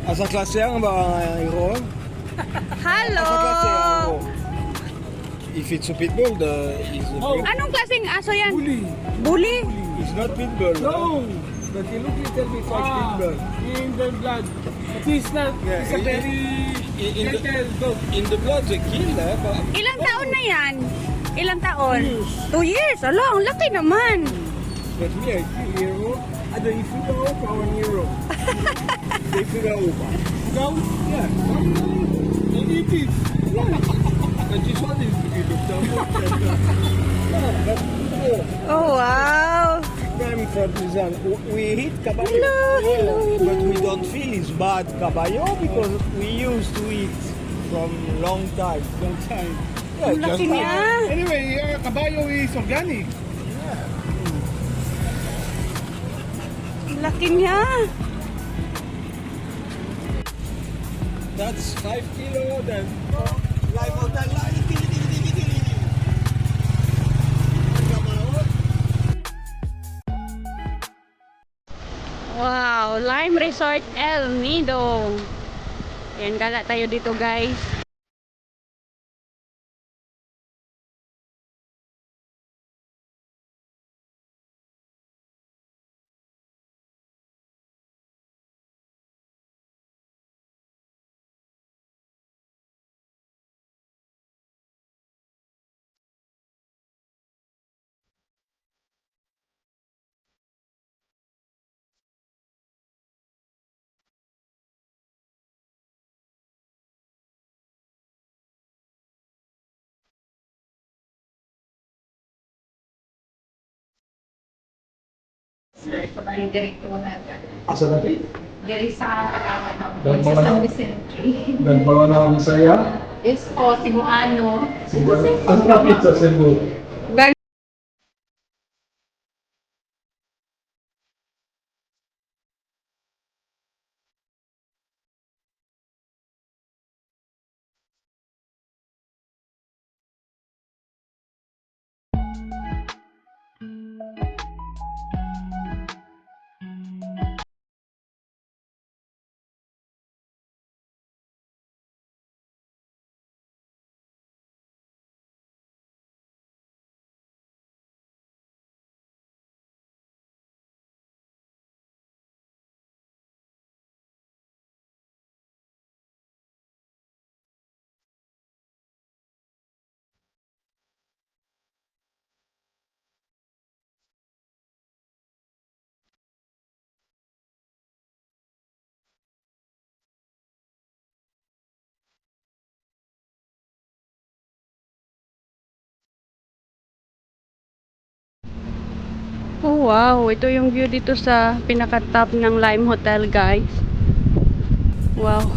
Asa klase ang mga iro? Hello! Asa klase ang iro? If it's a pitbull, is a Oh. Anong klaseng aso yan? Bully. Bully? It's not pitbull. No. But he look little bit like pitbull. In the blood. But he's not. Yeah, He's a very in the, gentle dog. in the blood they kill but Ilang taon na yan? Ilang taon? 2 years. Ala, ang laki naman. but me I kill hero. Ada ifuga opa on hero. Ifuga opa. Go. Yeah. And eat it. And this one is but Oh, wow. crime for Luzon. We hit caballo, Hello, hello, but we don't feel it's bad caballo because we used to eat from long time. Long time. Yeah, Ang laki just- niya. Anyway, kabayo is organic. Ang laki niya. That's 5 kilo then. Live hotel live. Wow, Lime Resort El Nido. Ayan, gala tayo dito guys. Asa natin? Dari sa Dan sa mga San Vicente. dan mga na saya. Yes po, Cebuano. Ang traffic sa Cebu. Oh wow, ito yung view dito sa pinaka-top ng Lime Hotel guys. Wow.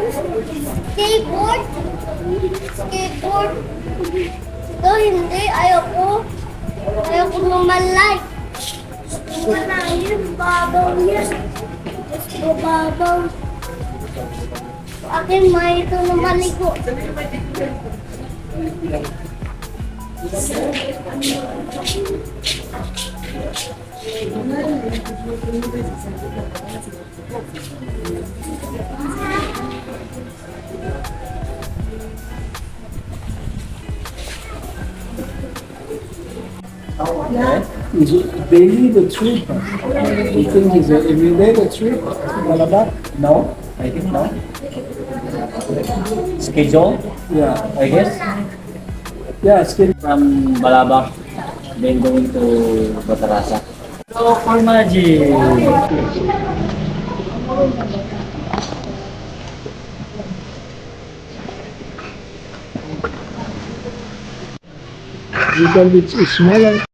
Skateboard? Skateboard? Ito, hindi. Ayoko. Ayoko lumalay. Malalim. Babaw yan. Gusto babaw. Akin, may ito na maligo. Daily the trip. You think is a everyday the trip? Malabar? No, I think no. Schedule, Yeah. I guess, Yeah, still. from Balabac, then going to Batarasa. So, for Magic. Little bit smaller.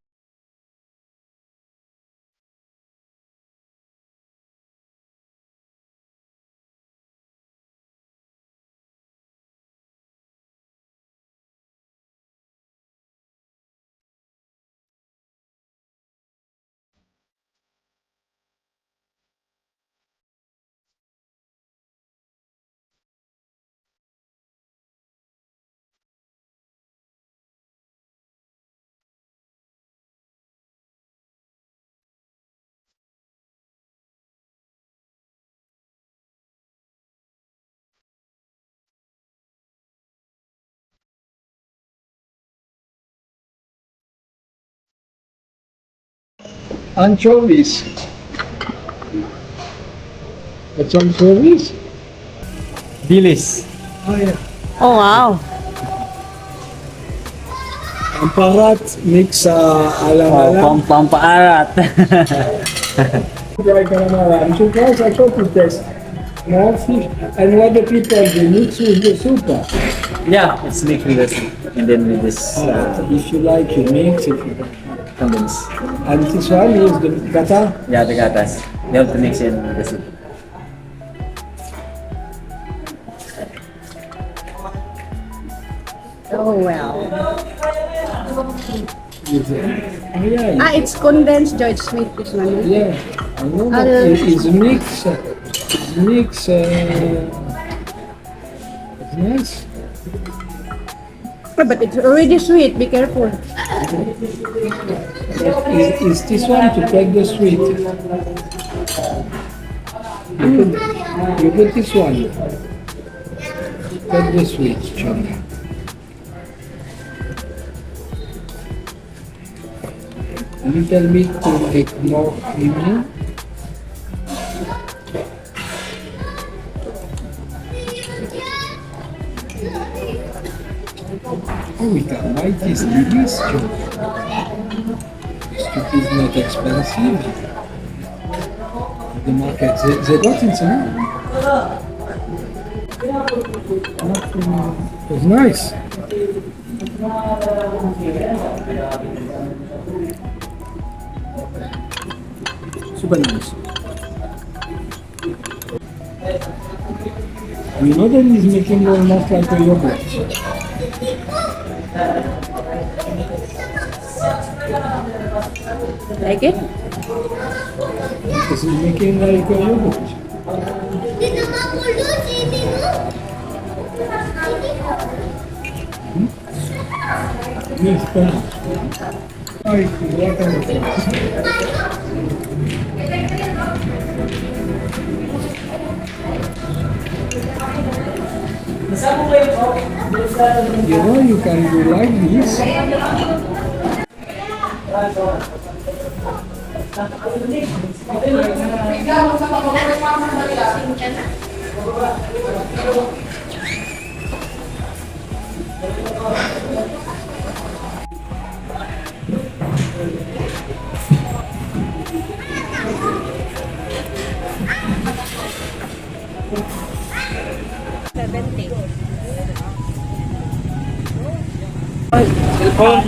Anchovies. It's anchovies. Dilis. Oh yeah. Oh, wow. Amparat mix alam-alam. Pampaarat. Try calamari. I'm surprised I thought it tastes more fish. And what the people they mix with the soup. Yeah, it's mixed with this. And then with this If you like, you mix. If you don't. condensed. And this one is the gata. Yeah, the gatas. They have to mix in the soup. Oh, well. Is oh yeah, Ah, it's condensed George Smith, this one. yeah. I know that it's mix. It's mix. It's nice. But it's already sweet, be careful. Is this one to take the sweet? You put this one. Take the sweet, John. A little bit to make more creamy. Oh, we can buy this delicious. This stuff is not expensive. The market, they got it, it's nice. Super nice. You know that he's making almost like a yogurt. Like it? This is making like a yogurt. Hindi na magulo, hindi mo. Yes, ay, what kind of things? You know, you can do like this.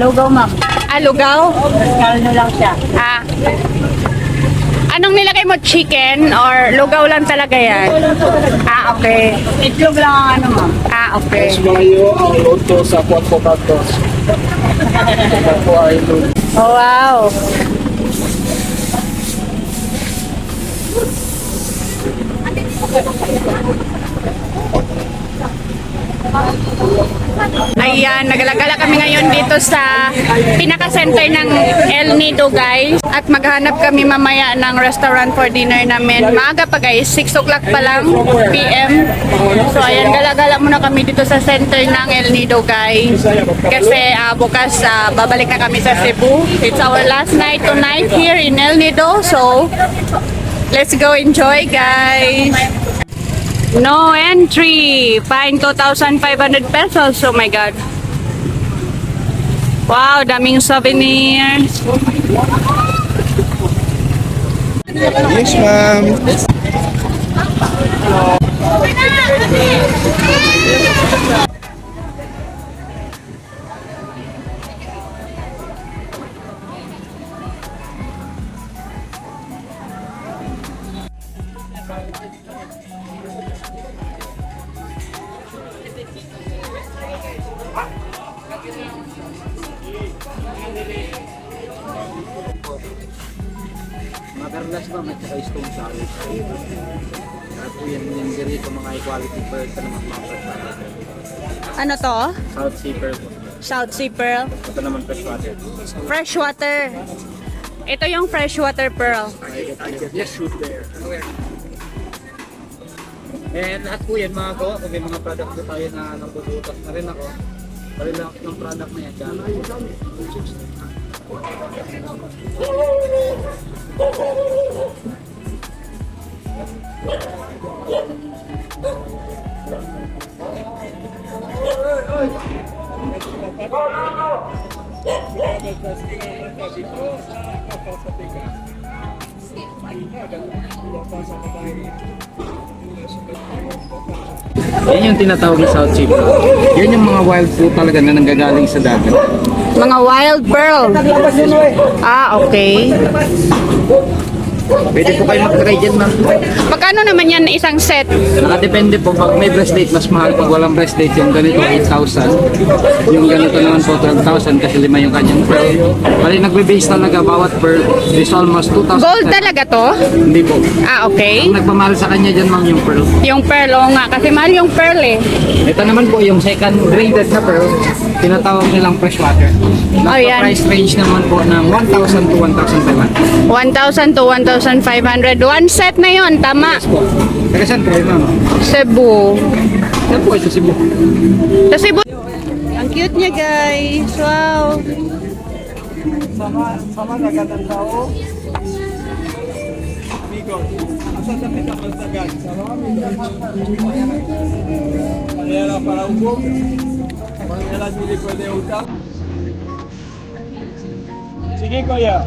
Lugaw, ma'am. Ah, lugaw? Kalo lang siya. Ah. Ano Anong nilagay mo? Chicken or lugaw lang talaga yan? Ah, okay. Itlog lang ang ano, ma'am. Ah, okay. Mayo ang loto sa Puerto Cantos. Ito po ay loto. Oh, wow. Ayan, nagalagala kami ngayon dito sa pinaka-center ng El Nido, guys. At maghanap kami mamaya ng restaurant for dinner namin. Maaga pa, guys. 6 o'clock pa lang PM. So, ayan, galagala muna kami dito sa center ng El Nido, guys. Kasi bukas babalik na kami sa Cebu. It's our last night tonight here in El Nido. So, let's go enjoy, guys. No entry. Fine 2,500 pesos. Oh my God. Wow, daming souvenirs. Yes, ma'am. Mga perlas ba, may tsaka stone sa akin. At po yan yung dito mga equality pearl na naman mga freshwater. Ano to? South Sea pearl po. South Sea Pearl. Ito naman freshwater. Freshwater. Ito yung freshwater pearl. Yes, shoot there. And lahat po yan mga gawa, kung may mga product po tayo na nabubutas na rin ako. Bali lang yung product na yan dyan. Yan yung tinatawag na South Sea pearl. Yan yung mga wild fruit talaga na nanggagaling sa dagat. Mga wild pearl. Ah, okay. Pwede po kayo mag-try dyan, ma'am. Magkano naman yan isang set? Nakadepende po. Pag may bracelet, mas mahal. Pag walang bracelet, yung ganito 8,000. Yung ganito naman po 12,000 kasi 5 yung kanyang pearl. Bali, nagbe-base talaga bawat pearl is almost 2,000. Gold talaga to? Hindi po. Ah, okay. Ang nagpamahal sa kanya dyan, ma'am, yung pearl. Yung pearl, oo nga. Kasi mahal yung pearl eh. Ito naman po yung second graded na pearl. Tinatawag nilang freshwater. Oh, yan. Price range naman po ng 1,000 to 1,500. 1,000 to 1,500. One set na yon, tama? Taga saan po kayo, ma'am? Cebu. Saan po kayo sa Cebu? Sa Cebu. Ang cute niya, guys. Wow. Sama na gandang tao. Amigo, asa sa pinakasagan? Sama Manera para ubog. Manera dili pwede utang. Sige, kuya.